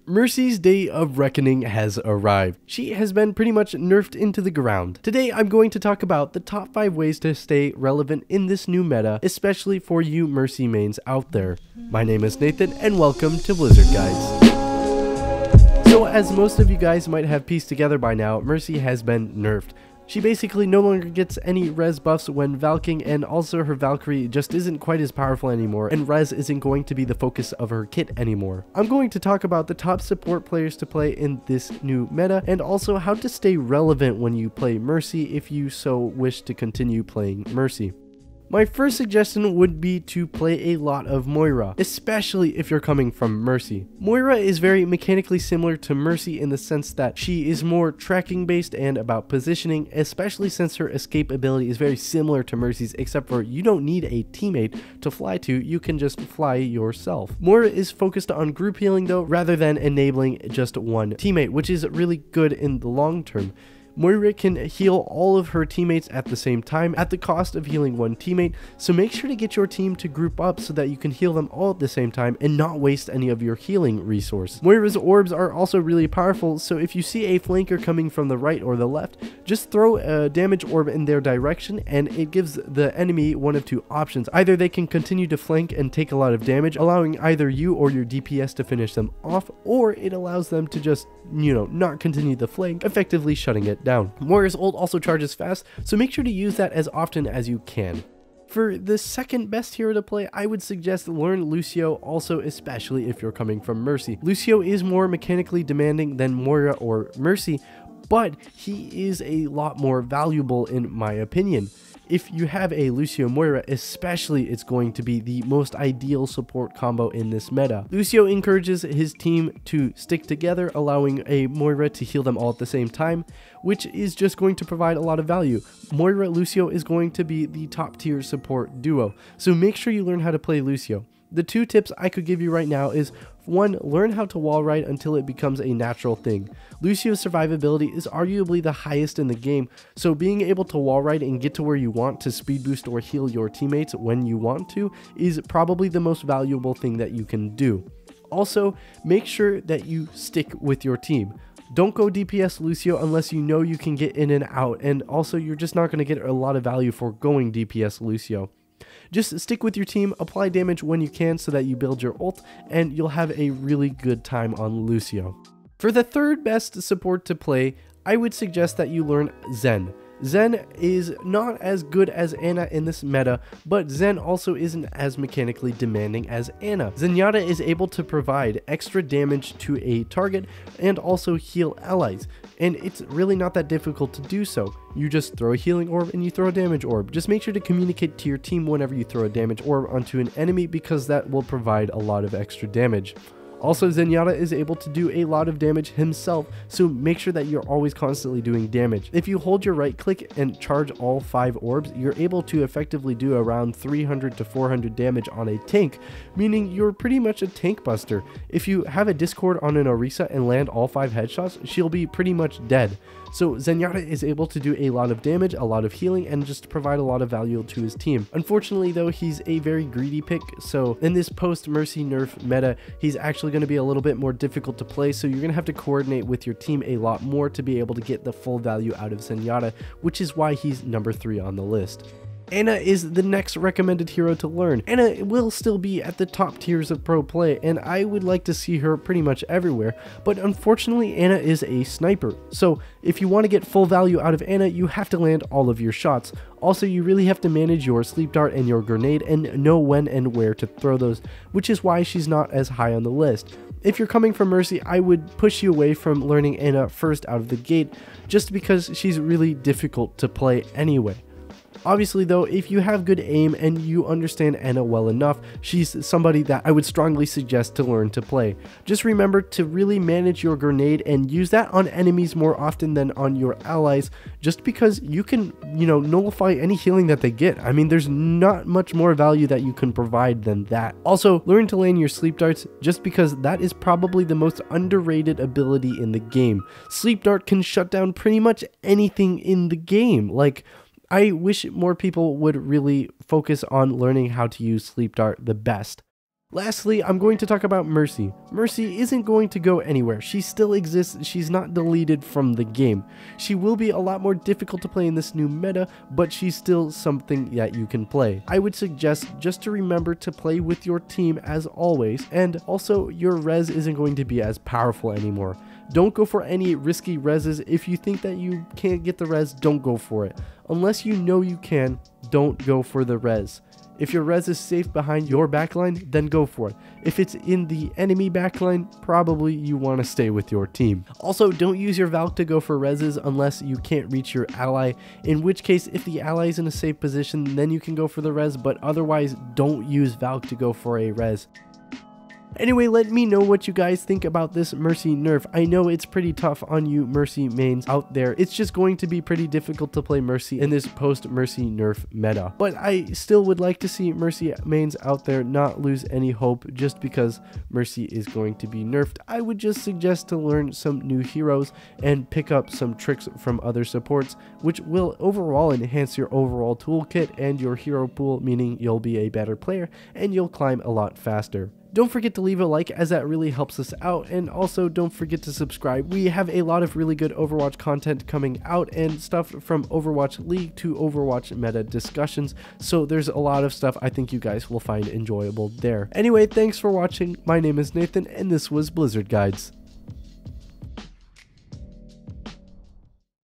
Mercy's day of reckoning has arrived. She has been pretty much nerfed into the ground. Today I'm going to talk about the top 5 ways to stay relevant in this new meta, especially for you Mercy mains out there. My name is Nathan and welcome to Blizzard Guides. So as most of you guys might have pieced together by now, Mercy has been nerfed. She basically no longer gets any res buffs when valking, and also her Valkyrie just isn't quite as powerful anymore, and res isn't going to be the focus of her kit anymore. I'm going to talk about the top support players to play in this new meta, and also how to stay relevant when you play Mercy if you so wish to continue playing Mercy. My first suggestion would be to play a lot of Moira, especially if you're coming from Mercy. Moira is very mechanically similar to Mercy in the sense that she is more tracking based and about positioning, especially since her escape ability is very similar to Mercy's, except for you don't need a teammate to fly to, you can just fly yourself. Moira is focused on group healing though, rather than enabling just one teammate, which is really good in the long term. Moira can heal all of her teammates at the same time at the cost of healing one teammate, so make sure to get your team to group up so that you can heal them all at the same time and not waste any of your healing resource. Moira's orbs are also really powerful, so if you see a flanker coming from the right or the left, just throw a damage orb in their direction and it gives the enemy one of two options. Either they can continue to flank and take a lot of damage, allowing either you or your DPS to finish them off, or it allows them to just, not continue the flank, effectively shutting it down. Moira's ult also charges fast, so make sure to use that as often as you can. For the second best hero to play, I would suggest learn Lucio, also especially if you're coming from Mercy. Lucio is more mechanically demanding than Moira or Mercy, but he is a lot more valuable in my opinion. If you have a Lucio Moira especially, it's going to be the most ideal support combo in this meta. Lucio encourages his team to stick together, allowing a Moira to heal them all at the same time, which is just going to provide a lot of value. Moira Lucio is going to be the top tier support duo, so make sure you learn how to play Lucio. The 2 tips I could give you right now is 1. Learn how to wall ride until it becomes a natural thing. Lucio's survivability is arguably the highest in the game, so being able to wall ride and get to where you want to speed boost or heal your teammates when you want to is probably the most valuable thing that you can do. Also, make sure that you stick with your team. Don't go DPS Lucio unless you know you can get in and out, and also you're just not going to get a lot of value for going DPS Lucio. Just stick with your team, apply damage when you can so that you build your ult, and you'll have a really good time on Lucio. For the third best support to play, I would suggest that you learn Zen. Zen is not as good as Ana in this meta, but Zen also isn't as mechanically demanding as Ana. Zenyatta is able to provide extra damage to a target and also heal allies, and it's really not that difficult to do so. You just throw a healing orb and you throw a damage orb. Just make sure to communicate to your team whenever you throw a damage orb onto an enemy, because that will provide a lot of extra damage. Also, Zenyatta is able to do a lot of damage himself, so make sure that you're always constantly doing damage. If you hold your right click and charge all 5 orbs, you're able to effectively do around 300 to 400 damage on a tank, meaning you're pretty much a tank buster. If you have a Discord on an Orisa and land all 5 headshots, she'll be pretty much dead. So Zenyatta is able to do a lot of damage, a lot of healing, and just provide a lot of value to his team. Unfortunately though, he's a very greedy pick, so in this post-Mercy nerf meta, he's actually going to be a little bit more difficult to play, so you're going to have to coordinate with your team a lot more to be able to get the full value out of Zenyatta, which is why he's number 3 on the list. Ana is the next recommended hero to learn. Ana will still be at the top tiers of pro play, and I would like to see her pretty much everywhere, but unfortunately Ana is a sniper. So if you want to get full value out of Ana, you have to land all of your shots. Also, you really have to manage your sleep dart and your grenade and know when and where to throw those, which is why she's not as high on the list. If you're coming from Mercy, I would push you away from learning Ana first out of the gate, just because she's really difficult to play anyway. Obviously though, if you have good aim and you understand Ana well enough, she's somebody that I would strongly suggest to learn to play. Just remember to really manage your grenade and use that on enemies more often than on your allies, just because you can, nullify any healing that they get. I mean, there's not much more value that you can provide than that. Also, learn to land your sleep darts, just because that is probably the most underrated ability in the game. Sleep dart can shut down pretty much anything in the game. I wish more people would really focus on learning how to use sleep dart the best. Lastly, I'm going to talk about Mercy. Mercy isn't going to go anywhere. She still exists. She's not deleted from the game. She will be a lot more difficult to play in this new meta, but she's still something that you can play. I would suggest just to remember to play with your team as always, and also your res isn't going to be as powerful anymore. Don't go for any risky reses. If you think that you can't get the res, don't go for it. Unless you know you can, don't go for the res. If your res is safe behind your backline, then go for it. If it's in the enemy backline, probably you want to stay with your team. Also, don't use your Valk to go for reses unless you can't reach your ally, in which case if the ally is in a safe position, then you can go for the res, but otherwise don't use Valk to go for a res. Anyway, let me know what you guys think about this Mercy nerf. I know it's pretty tough on you Mercy mains out there. It's just going to be pretty difficult to play Mercy in this post-Mercy nerf meta. But I still would like to see Mercy mains out there not lose any hope just because Mercy is going to be nerfed. I would just suggest to learn some new heroes and pick up some tricks from other supports, which will overall enhance your overall toolkit and your hero pool, meaning you'll be a better player and you'll climb a lot faster. Don't forget to leave a like, as that really helps us out, and also don't forget to subscribe. We have a lot of really good Overwatch content coming out and stuff from Overwatch League to Overwatch meta discussions, so there's a lot of stuff I think you guys will find enjoyable there. Anyway, thanks for watching. My name is Nathan and this was Blizzard Guides.